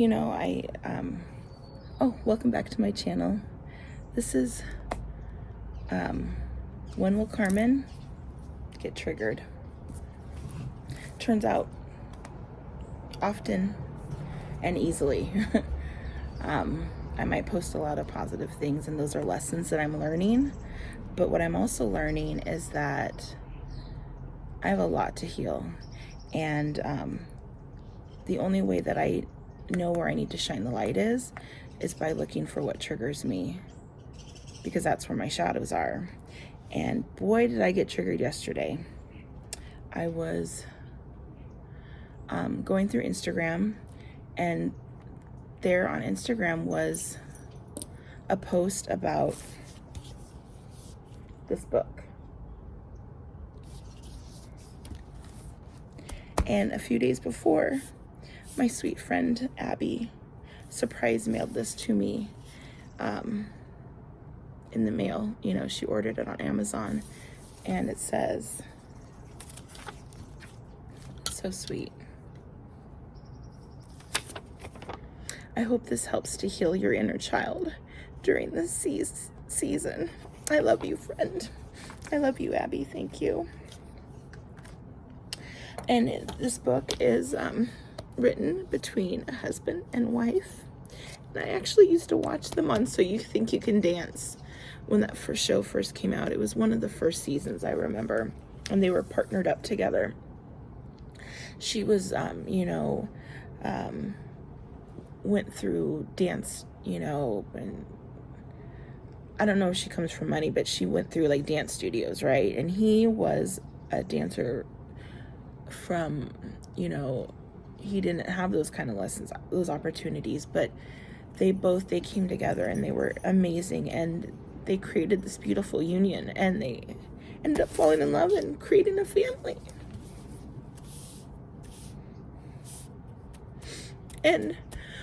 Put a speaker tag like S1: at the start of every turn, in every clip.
S1: Oh, welcome back to my channel. This is, when will Carmen get triggered? Turns out, often and easily. I might post a lot of positive things, and those are lessons that I'm learning. But what I'm also learning is that I have a lot to heal. And the only way that I know where I need to shine the light is by looking for what triggers me, because that's where my shadows are. And boy, did I get triggered yesterday. I was going through Instagram, and there on Instagram was a post about this book. And a few days before, my sweet friend Abby surprise mailed this to me in the mail. She ordered it on Amazon, and it says, so sweet, I hope this helps to heal your inner child during this season. I love you, friend. I love you, Abby. Thank you. And this book is written between a husband and wife. And I actually used to watch them on So You Think You Can Dance when that first show first came out. It was one of the first seasons, I remember. And they were partnered up together. She was, went through dance, and I don't know if she comes from money, but she went through like dance studios, right? And he was a dancer from, he didn't have those kind of lessons, those opportunities, but they came together, and they were amazing, and they created this beautiful union, and they ended up falling in love and creating a family. And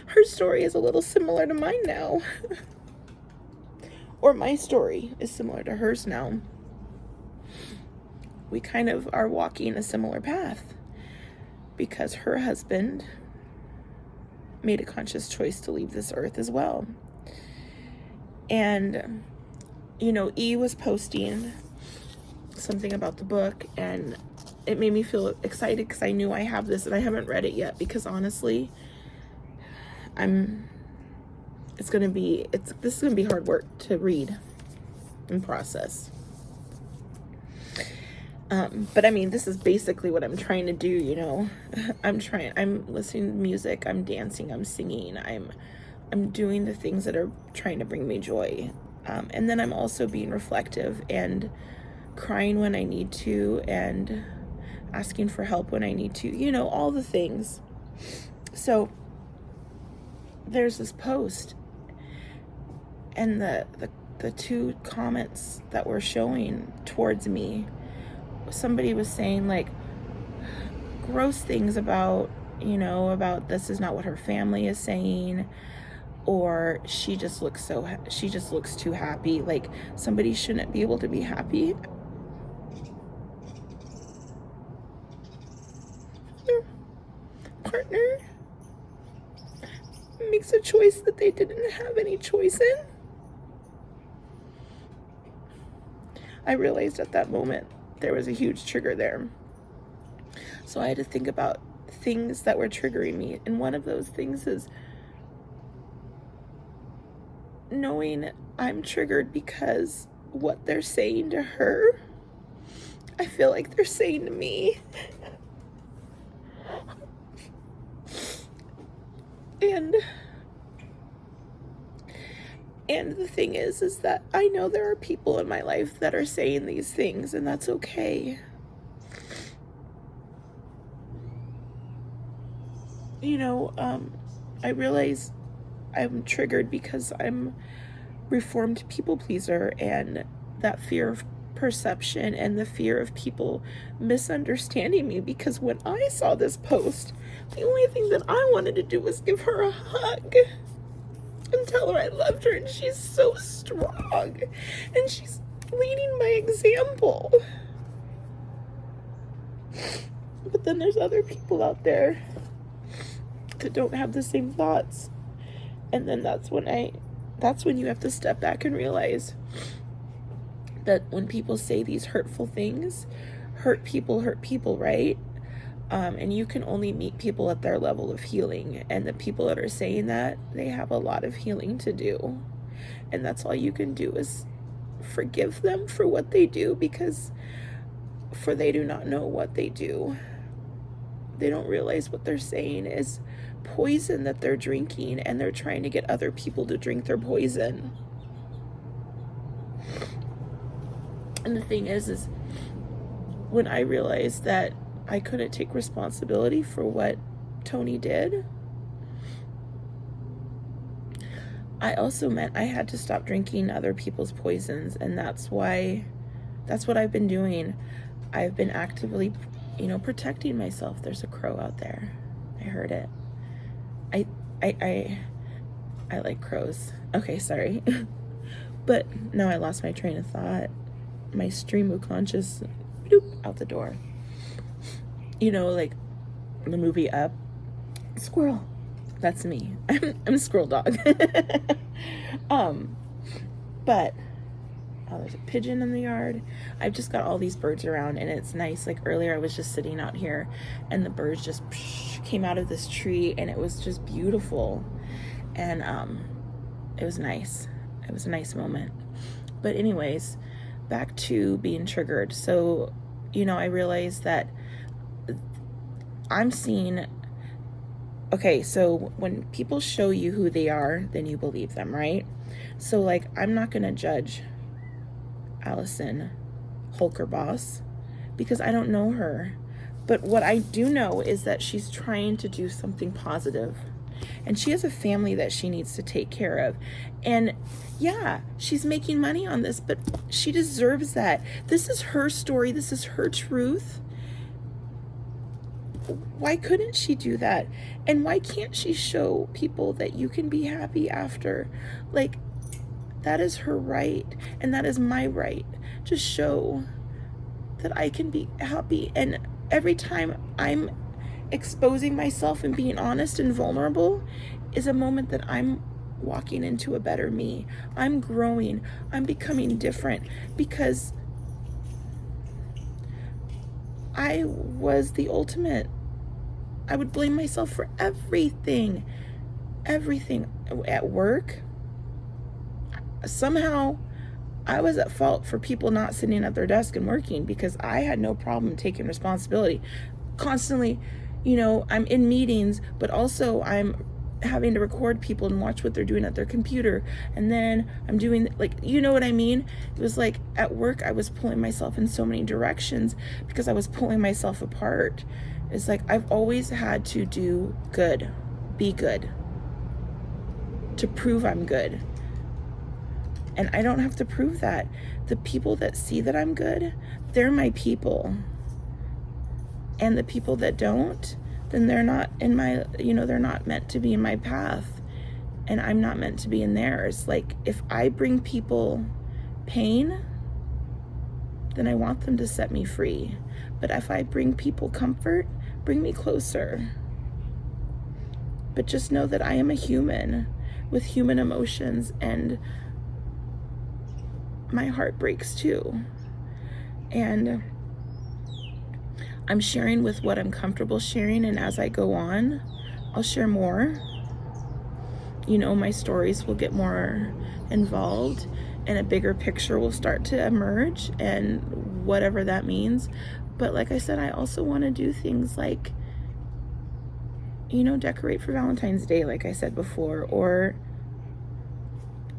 S1: her story is a little similar to mine now. Or my story is similar to hers now. We kind of are walking a similar path, because her husband made a conscious choice to leave this earth as well. And, E was posting something about the book, and it made me feel excited because I knew I have this, and I haven't read it yet, because honestly, this is gonna be hard work to read and process. But I mean, this is basically what I'm trying to do, I'm listening to music, I'm dancing, I'm singing, I'm doing the things that are trying to bring me joy. And then I'm also being reflective and crying when I need to, and asking for help when I need to, all the things. So there's this post, and the two comments that were showing towards me, somebody was saying like gross things about, about this is not what her family is saying, or she just looks too happy. Like, somebody shouldn't be able to be happy. Their partner makes a choice that they didn't have any choice in. I realized at that moment there was a huge trigger there. So I had to think about things that were triggering me. And one of those things is knowing I'm triggered because what they're saying to her, I feel like they're saying to me. And the thing is that I know there are people in my life that are saying these things, and that's okay. I realize I'm triggered because I'm reformed people pleaser, and that fear of perception and the fear of people misunderstanding me, because when I saw this post, the only thing that I wanted to do was give her a hug and tell her I loved her, and she's so strong, and she's leading by example. But then there's other people out there that don't have the same thoughts. And then that's when you have to step back and realize that when people say these hurtful things, hurt people, right? And you can only meet people at their level of healing. And the people that are saying that, they have a lot of healing to do. And that's all you can do is forgive them for what they do, because for they do not know what they do. They don't realize what they're saying is poison that they're drinking, and they're trying to get other people to drink their poison. And the thing is when I realized that I couldn't take responsibility for what Tony did, I also meant I had to stop drinking other people's poisons. And that's what I've been doing. I've been actively, protecting myself. There's a crow out there. I heard it. I like crows. Okay, sorry. But now I lost my train of thought. My stream of conscious, out the door. Like the movie Up. Squirrel. That's me. I'm a squirrel dog. But there's a pigeon in the yard. I've just got all these birds around, and it's nice. Like earlier I was just sitting out here and the birds just came out of this tree, and it was just beautiful. And it was nice. It was a nice moment. But anyways, back to being triggered. So, I realized that I'm seeing, okay, so when people show you who they are, then you believe them, right? So like, I'm not going to judge Allison Holkerboss because I don't know her. But what I do know is that she's trying to do something positive. And she has a family that she needs to take care of. And yeah, she's making money on this, but she deserves that. This is her story. This is her truth. Why couldn't she do that? And why can't she show people that you can be happy after? Like, that is her right. And that is my right to show that I can be happy. And every time I'm exposing myself and being honest and vulnerable is a moment that I'm walking into a better me. I'm growing. I'm becoming different because I was the ultimate. I would blame myself for everything. Everything. At work, somehow I was at fault for people not sitting at their desk and working because I had no problem taking responsibility. Constantly, I'm in meetings, but also I'm having to record people and watch what they're doing at their computer. And then I'm doing, what I mean? It was like at work, I was pulling myself in so many directions because I was pulling myself apart. It's like I've always had to do good, be good, to prove I'm good. And I don't have to prove that. The people that see that I'm good, they're my people. And the people that don't, then they're not in my, they're not meant to be in my path. And I'm not meant to be in theirs. Like, if I bring people pain, then I want them to set me free. But if I bring people comfort, bring me closer. But just know that I am a human with human emotions, and my heart breaks too. And I'm sharing with what I'm comfortable sharing, and as I go on, I'll share more. My stories will get more involved, and a bigger picture will start to emerge, and whatever that means. But like I said, I also want to do things like, decorate for Valentine's Day, like I said before, or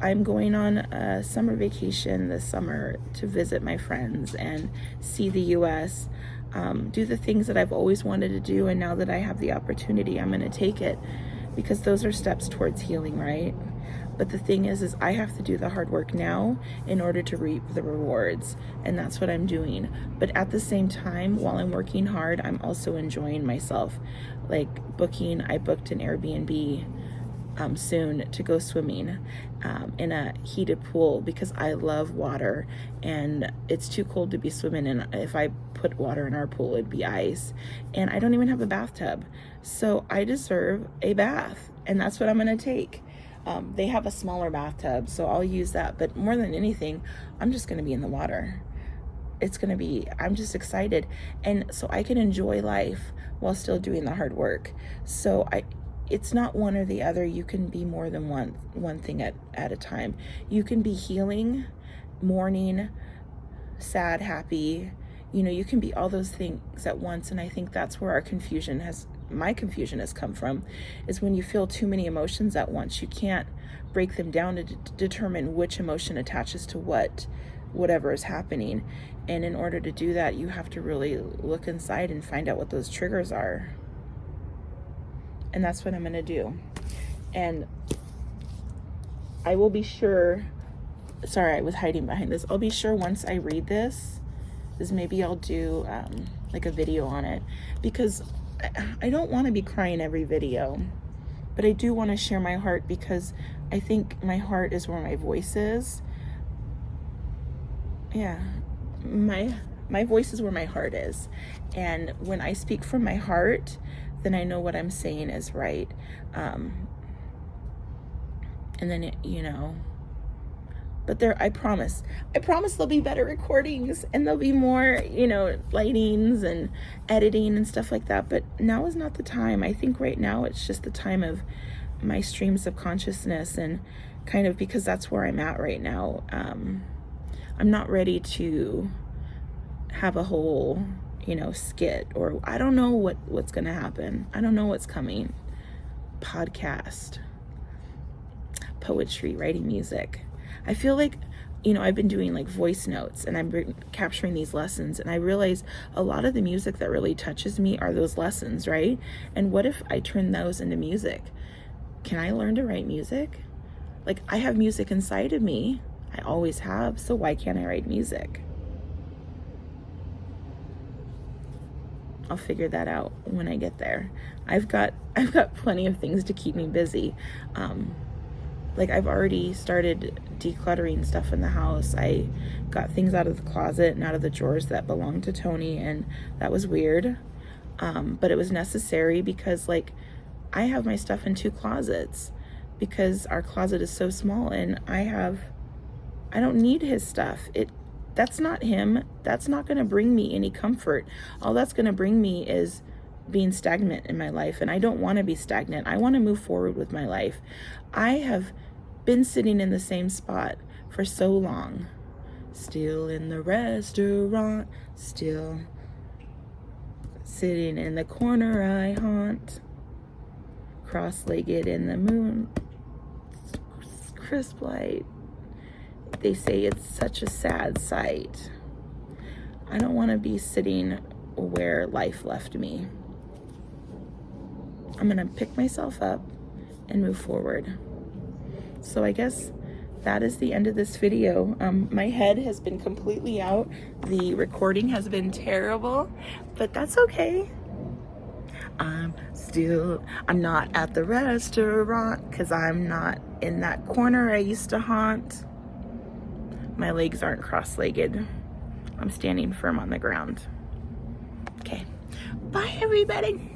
S1: I'm going on a summer vacation this summer to visit my friends and see the U.S., do the things that I've always wanted to do, and now that I have the opportunity, I'm going to take it, because those are steps towards healing, right? But the thing is I have to do the hard work now in order to reap the rewards, and that's what I'm doing. But at the same time, while I'm working hard, I'm also enjoying myself. Like I booked an Airbnb soon to go swimming in a heated pool, because I love water and it's too cold to be swimming in. If I put water in our pool, it'd be ice, and I don't even have a bathtub. So I deserve a bath, and that's what I'm gonna take. They have a smaller bathtub, so I'll use that. But more than anything, I'm just gonna be in the water. I'm just excited. And so I can enjoy life while still doing the hard work. So it's not one or the other. You can be more than one thing at a time. You can be healing, mourning, sad, happy. You can be all those things at once. And I think that's where my confusion has come from, is when you feel too many emotions at once. You can't break them down to determine which emotion attaches to whatever is happening. And in order to do that, you have to really look inside and find out what those triggers are. And that's what I'm going to do. And I will be sure, sorry, I was hiding behind this. I'll be sure once I read this maybe I'll do like a video on it, because I don't want to be crying every video, but I do want to share my heart, because I think my heart is where my voice is. Yeah, my voice is where my heart is. And when I speak from my heart, then I know what I'm saying is right. And then, but I promise there'll be better recordings, and there'll be more, lightings and editing and stuff like that. But now is not the time. I think right now it's just the time of my streams of consciousness, and kind of because that's where I'm at right now. I'm not ready to have a whole, skit, or I don't know what's going to happen. I don't know what's coming. Podcast, poetry, writing music. I feel like, I've been doing like voice notes, and I'm capturing these lessons, and I realize a lot of the music that really touches me are those lessons, right? And what if I turn those into music? Can I learn to write music? Like, I have music inside of me. I always have, so why can't I write music? I'll figure that out when I get there. I've got plenty of things to keep me busy. Like, I've already started decluttering stuff in the house. I got things out of the closet and out of the drawers that belonged to Tony, and that was weird. But it was necessary, because like, I have my stuff in 2 closets because our closet is so small, and I don't need his stuff. That's not him. That's not going to bring me any comfort. All that's going to bring me is being stagnant in my life, and I don't want to be stagnant. I want to move forward with my life. I have been sitting in the same spot for so long. Still in the restaurant, still sitting in the corner I haunt, cross-legged in the moon, crisp light. They say it's such a sad sight. I don't want to be sitting where life left me. I'm going to pick myself up and move forward. So I guess that is the end of this video. My head has been completely out. The recording has been terrible, but that's okay. I'm not at the restaurant, because I'm not in that corner I used to haunt. My legs aren't cross-legged. I'm standing firm on the ground. Okay. Bye, everybody.